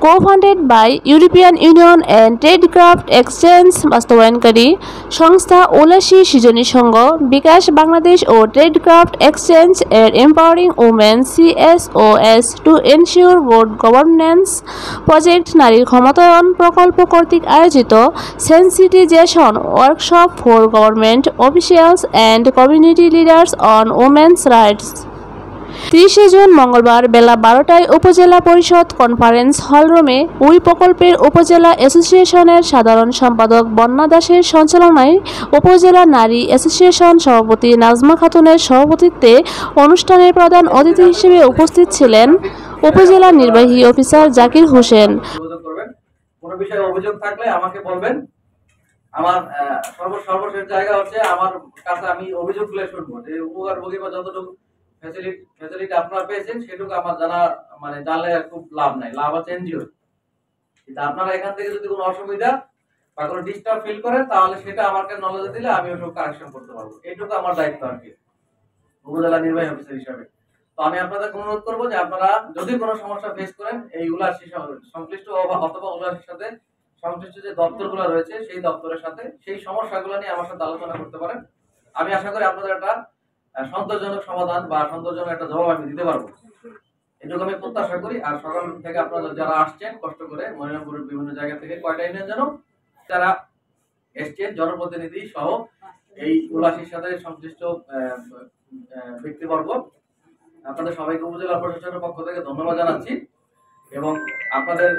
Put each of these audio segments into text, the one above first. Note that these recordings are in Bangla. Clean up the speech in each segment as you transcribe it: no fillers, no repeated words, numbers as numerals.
co-funded by European Union and Tradecraft Exchange বাস্তবায়নকারী সংস্থা উলাসী সৃজনী সংঘ, বিকাশ বাংলাদেশ ও ট্রেডক্রাফট এক্সচেঞ্জ এর empowering women CSOS to ensure good governance project নারীর ক্ষমতায়ন প্রকল্প কর্তৃক আয়োজিত sensitization workshop for government officials and community leaders on women's rights 30 জুন মঙ্গলবার বেলা 12টায় উপজেলা পরিষদ কনফারেন্স হলরুমে ওই প্রকল্পের উপজেলা অ্যাসোসিয়েশনের সাধারণ সম্পাদক বন্যা দাসের সঞ্চালনায় উপজেলা নারী অ্যাসোসিয়েশন সভাপতি নাজমা খাতুনের সভাপতিত্বে অনুষ্ঠানের প্রধান অতিথি হিসেবে উপস্থিত ছিলেন উপজেলা নির্বাহী অফিসার জাকির হোসেন। কোনো বিষয়ে অভিযোগ থাকলে আমাকে বলবেন। আমার সর্বশেষ জায়গা হচ্ছে আমার কাছে আমি অভিযোগগুলো শুনবো যে উপকারভোগী বা যতটুকু ফ্যাসিলিটি আপনারা পেয়েছেন সেটুকু আমার জানা মানে জানলে খুব লাভ নাই, লাভ আছে এনজিও। কিন্তু আপনারা এখান থেকে যদি কোনো অসুবিধা বা কোনো ডিস্টার্ব ফিল করেন তাহলে সেটা আমাকে নলেজে দিলে আমি ওসব কারেকশন করতে পারবো। এইটুকু আমার দায়িত্ব আর কি উপজেলা নির্বাহী অফিসার হিসাবে। তো আমি আপনাদেরকে অনুরোধ করবো যে আপনারা যদি কোনো সমস্যা ফেস করেন এই উলাসী সংশ্লিষ্ট অথবা উলাসীর সাথে সংশ্লিষ্ট যে দপ্তরগুলো রয়েছে সেই দপ্তরের সাথে সেই সমস্যাগুলো নিয়ে আমার সাথে আলোচনা করতে পারেন। আমি আশা করি আপনাদের একটা সন্তোষজনক সমাধান বা সন্তোষজনক একটা জবাব আমি দিতে পারবো, এটুকু আমি প্রত্যাশা করি। আর সকাল থেকে আপনারা যারা আসছেন কষ্ট করে মনিরামপুরের বিভিন্ন জায়গা থেকে কয়টা ইউনিয়ন যেন যারা এসছেন জনপ্রতিনিধি সহ এই উলাসীর সাথে সংশ্লিষ্ট ব্যক্তিবর্গ, আপনাদের সবাইকে উপজেলা প্রশাসনের পক্ষ থেকে ধন্যবাদ জানাচ্ছি এবং আপনাদের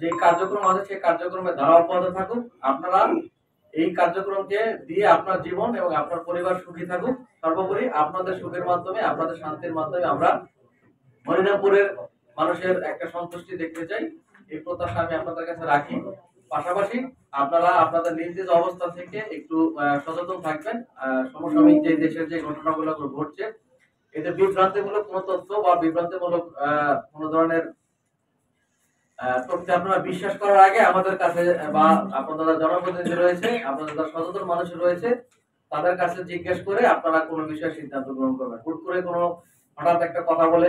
যে কার্যক্রম আছে সেই কার্যক্রমে ধারা অব্যাহত থাকুক। আপনারা এই কার্যক্রমকে দিয়ে আপনার জীবন এবং আপনার পরিবার সুখী থাকুক। সর্বোপরি আপনাদের সুখের মাধ্যমে আপনাদের শান্তির মাধ্যমে আমরা মনিরামপুরের মানুষের একটা সন্তুষ্টি দেখতে চাই, এই প্রত্যাশা আমি আপনাদের কাছে রাখি। পাশাপাশি আপনারা আপনাদের নিজ নিজ অবস্থান থেকে একটু সচেতন থাকবেন। সমসাময়িক যে দেশের যে ঘটনাগুলো ঘটছে এতে বিভ্রান্তিমূলক কোনো তথ্য বা বিভ্রান্তিমূলক কোনো ধরনের তথ্যে আপনারা বিশ্বাস করার আগে আমাদের কাছে বা আপনাদের জনপ্রতিনিধি রয়েছে, আপনাদের যারা সচেতন মানুষ রয়েছে তাদের কাছে জিজ্ঞেস করে আপনারা কোনো বিষয়ে সিদ্ধান্ত গ্রহণ করবেন। হুট করে কোনো হঠাৎ একটা কথা বলে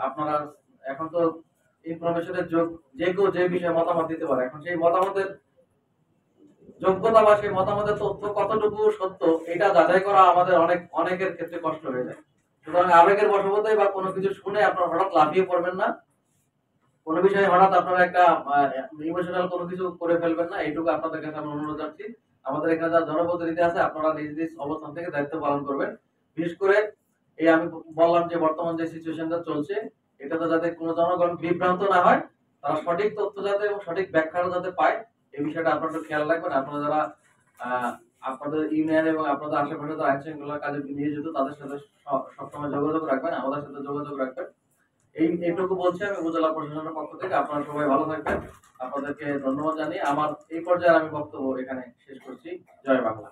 আপনারা এখন তো ইনফরমেশনের যুগ, যে কেউ যে বিষয়ে মতামত দিতে পারে। এখন সেই মতামতের যোগ্যতা বা সেই মতামতের তথ্য কতটুকু সত্য এটা যাচাই করা আমাদের অনেকের ক্ষেত্রে কষ্ট হয়ে যায়। সুতরাং আবেগের বশবর্তী বা কোনো কিছু শুনে আপনারা হঠাৎ লাফিয়ে পড়বেন না, কোনো বিষয়ে হঠাৎ আপনারা একটা ইমোশনাল কোনো কিছু করে ফেলবেন না, এইটুকু আপনাদের কাছে আমি অনুরোধ জানাচ্ছি। আমাদের এখানে যারা জনপ্রতিনিধি আছে আপনারা নিজ নিজ অবস্থান থেকে দায়িত্ব পালন করবেন। বিশেষ করে এই আমি বললাম যে বর্তমান যে সিচুয়েশনটা চলছে এটাতে যাতে কোনো জনগণ বিভ্রান্ত না হয়, তারা সঠিক তথ্য যাতে এবং সঠিক ব্যাখ্যাটা যাতে পায় এই বিষয়টা আপনারা একটু খেয়াল রাখবেন। আপনারা যারা আপনাদের ইউনিয়ন এবং আপনাদের আশেপাশে যারা আইন শৃঙ্খলার কাজে নিয়োজিত তাদের সাথে সবসময় যোগাযোগ রাখবেন, আমাদের সাথে যোগাযোগ রাখবেন। এইটুকু বলছি আমি উপজেলা প্রশাসনের পক্ষ থেকে। আপনারা সবাই ভালো থাকবেন, আপনাদেরকে ধন্যবাদ জানিয়ে আমার এই পর্যায়ে আমি বক্তব্য এখানে শেষ করছি। জয় বাংলা।